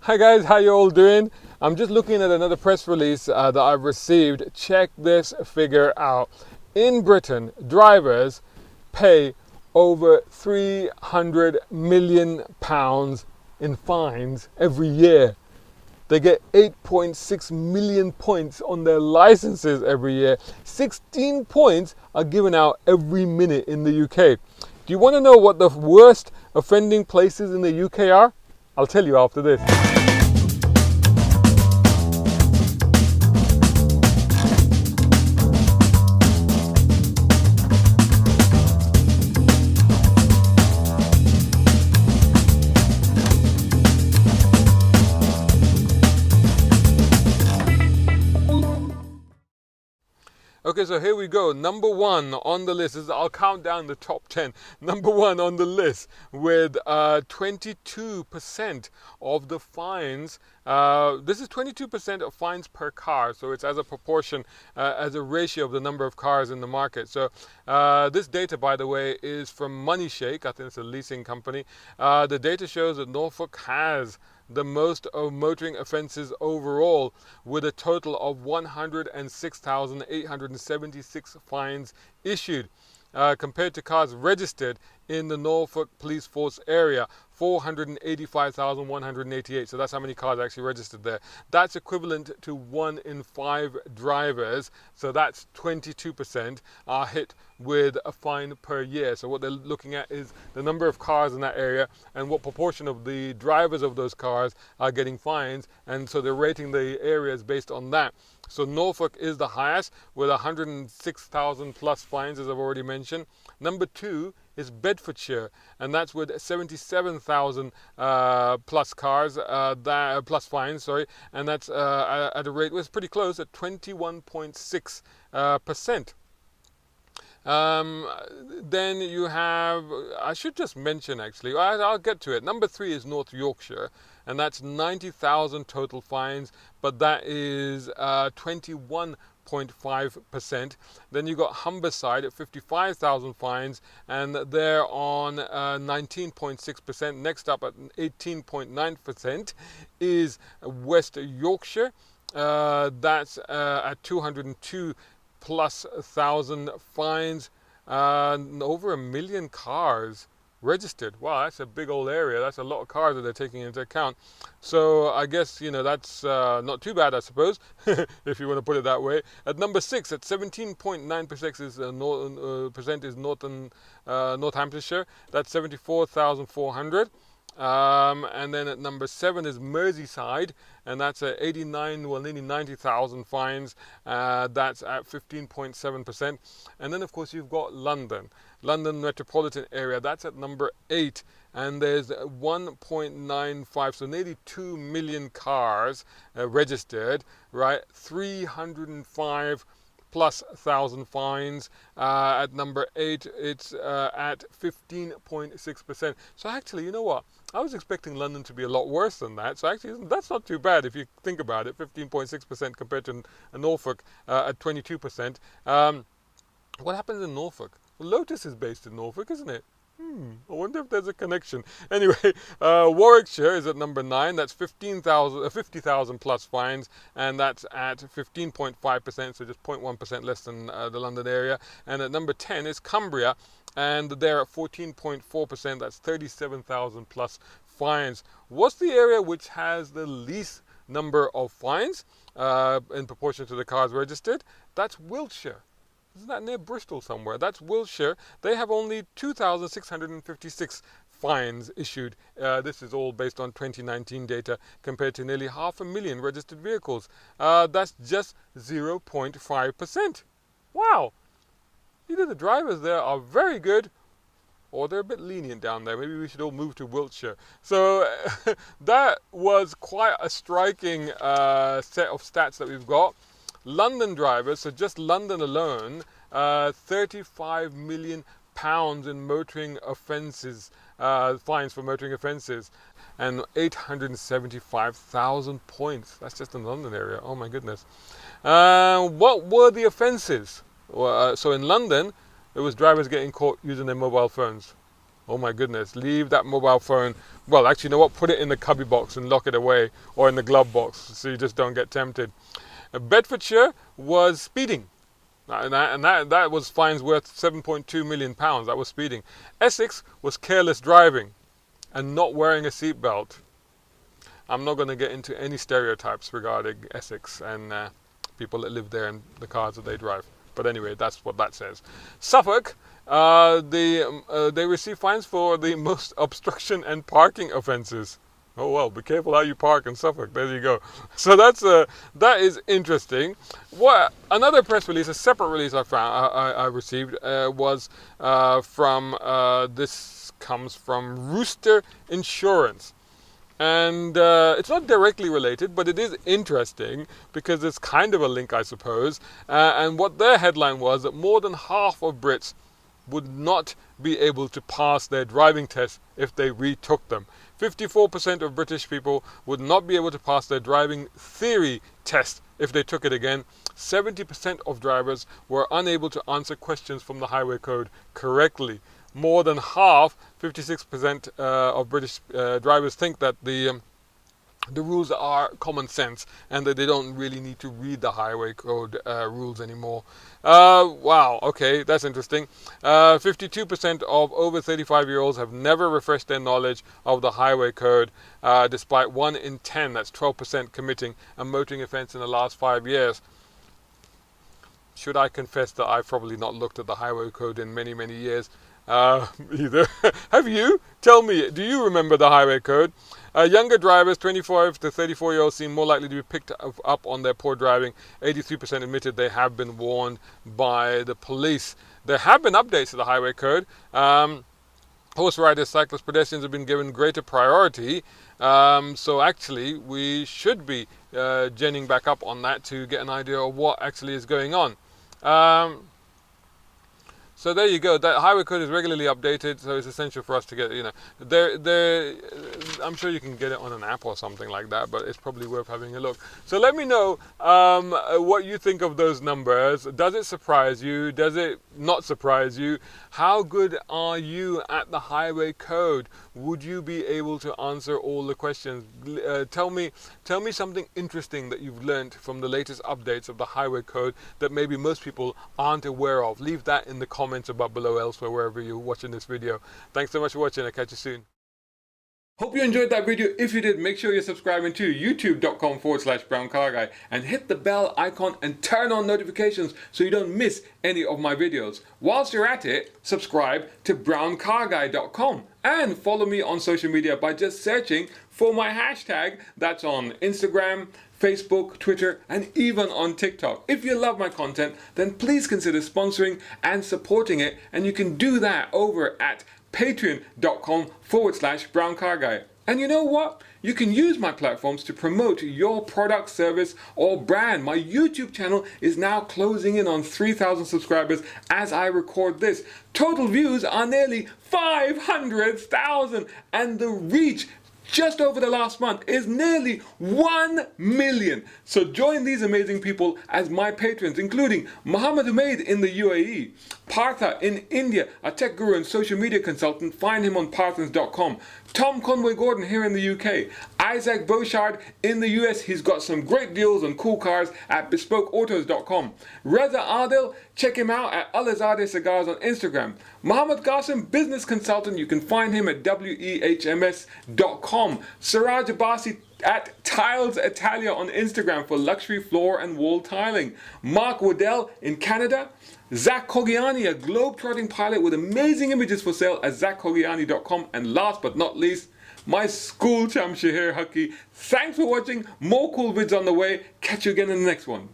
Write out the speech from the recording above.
Hi guys, how you all doing? I'm just looking at another press release that I've received. Check this figure out. In Britain, drivers pay over £300 million in fines every year. They get 8.6 million points on their licenses every year. 16 points are given out every minute in the UK. Do you want to know what the worst offending places in the UK are? I'll tell you after this. Okay, so here we go. Number one on the list I'll count down the top 10. Number one on the list with 22% of the fines. This is 22% of fines per car, so it's as a proportion, as a ratio of the number of cars in the market. So this data, by the way, is from Moneyshake. I think it's a leasing company. The data shows that Norfolk has the most of motoring offences overall, with a total of 106,876 fines issued, compared to cars registered in the Norfolk Police Force area, 485,188. So that's how many cars actually registered there. That's equivalent to 1 in 5 drivers. So that's 22% are hit with a fine per year. So what they're looking at is the number of cars in that area and what proportion of the drivers of those cars are getting fines. And so they're rating the areas based on that. So Norfolk is the highest with 106,000 plus fines, as I've already mentioned. Number 2 is Bedfordshire, and that's with 77,000 plus cars, plus fines, sorry, and that's at a rate was pretty close at 21.6%. Then you have, I should just mention actually, I'll get to it. Number 3 is North Yorkshire, and that's 90,000 total fines, but that is 21.5%. Then you got Humberside at 55,000 fines, and they're on 19.6%. Next up at 18.9% is West Yorkshire. That's at 202 plus 1,000 fines, over 1 million cars registered. Wow, that's a big old area. That's a lot of cars that they're taking into account. So I guess, that's not too bad, I suppose, if you want to put it that way. At number 6, at 17.9% is North Hampshire. That's 74,400. And then at number 7 is Merseyside, and that's at 89, well, nearly 90,000 fines. That's at 15.7%. And then, of course, you've got London metropolitan area. That's at number 8, and there's 1.95, so nearly 2 million cars registered, right? 305 plus 1,000 fines. At number 8, it's at 15.6%. So actually, you know what? I was expecting London to be a lot worse than that. So actually, that's not too bad if you think about it. 15.6% compared to Norfolk at 22%. What happens in Norfolk? Well, Lotus is based in Norfolk, isn't it? I wonder if there's a connection. Anyway, Warwickshire is at number 9. That's 50,000 plus fines, and that's at 15.5%, so just 0.1% less than the London area. And at number 10 is Cumbria, and they're at 14.4%. That's 37,000 plus fines. What's the area which has the least number of fines in proportion to the cars registered? That's Wiltshire. Isn't that near Bristol somewhere? That's Wiltshire. They have only 2,656 fines issued. This is all based on 2019 data compared to nearly 500,000 registered vehicles. That's just 0.5%. Wow. Either the drivers there are very good, or they're a bit lenient down there. Maybe we should all move to Wiltshire. So that was quite a striking set of stats that we've got. London drivers, so just London alone, 35 million pounds in motoring offences, fines for motoring offences, and 875,000 points. That's just in the London area. Oh my goodness. What were the offences? So in London, it was drivers getting caught using their mobile phones. Oh my goodness, leave that mobile phone. Well, actually, you know what? Put it in the cubby box and lock it away, or in the glove box, so you just don't get tempted. Bedfordshire was speeding. And that was fines worth £7.2 million. That was speeding. Essex was careless driving and not wearing a seatbelt. I'm not going to get into any stereotypes regarding Essex and people that live there and the cars that they drive. But anyway, that's what that says. Suffolk, they receive fines for the most obstruction and parking offences. Oh well, be careful how you park in Suffolk. There you go. So that is interesting. What another press release, a separate release I received was from this comes from Rooster Insurance. And it's not directly related, but it is interesting because it's kind of a link, I suppose. And what their headline was that more than half of Brits would not be able to pass their driving tests if they retook them. 54% of British people would not be able to pass their driving theory test if they took it again. 70% of drivers were unable to answer questions from the highway code correctly. More than half, 56% of British drivers think that the rules are common sense and that they don't really need to read the highway code rules anymore. Wow, okay, that's interesting. 52% of over 35-year-olds have never refreshed their knowledge of the highway code, despite 1 in 10, that's 12%, committing a motoring offence in the last 5 years. Should I confess that I've probably not looked at the highway code in many, many years? Either. Have you? Tell me, do you remember the highway code? Younger drivers, 25 to 34-year-olds, seem more likely to be picked up on their poor driving. 83% admitted they have been warned by the police. There have been updates to the highway code. Horse riders, cyclists, pedestrians have been given greater priority. So actually, we should be genning back up on that to get an idea of what actually is going on. So there you go. That highway code is regularly updated, so it's essential for us to get, I'm sure you can get it on an app or something like that, but it's probably worth having a look. So let me know what you think of those numbers. Does it surprise you? Does it not surprise you? How good are you at the highway code? Would you be able to answer all the questions? Tell me something interesting that you've learned from the latest updates of the highway code that maybe most people aren't aware of. Leave that in the comments above below, elsewhere, wherever you're watching this video. Thanks so much for watching. I'll catch you soon. Hope you enjoyed that video. If you did, make sure you're subscribing to youtube.com/browncarguy and hit the bell icon and turn on notifications so you don't miss any of my videos. Whilst you're at it, subscribe to browncarguy.com and follow me on social media by just searching for my hashtag. That's on Instagram, Facebook, Twitter, and even on TikTok. If you love my content, then please consider sponsoring and supporting it, and you can do that over at patreon.com/browncarguy. And you know what? You can use my platforms to promote your product, service, or brand. My YouTube channel is now closing in on 3,000 subscribers as I record this. Total views are nearly 500,000, and the reach just over the last month is nearly 1 million. So join these amazing people as my patrons, including Mohammed Umaid in the UAE, Partha in India, a tech guru and social media consultant. Find him on parthans.com. Tom Conway Gordon here in the UK, Isaac Beauchard in the US. He's got some great deals on cool cars at bespokeautos.com. Reza Adil, check him out at Alizadeh Cigars on Instagram. Mohammed Qasim, business consultant. You can find him at wehms.com. Siraj Abbasi at Tiles Italia on Instagram for luxury floor and wall tiling. Mark Waddell in Canada. Zach Kogiani, a globe-trotting pilot with amazing images for sale at zachkogiani.com. And last but not least, my school champ Shaheer Hakki. Thanks for watching. More cool vids on the way. Catch you again in the next one.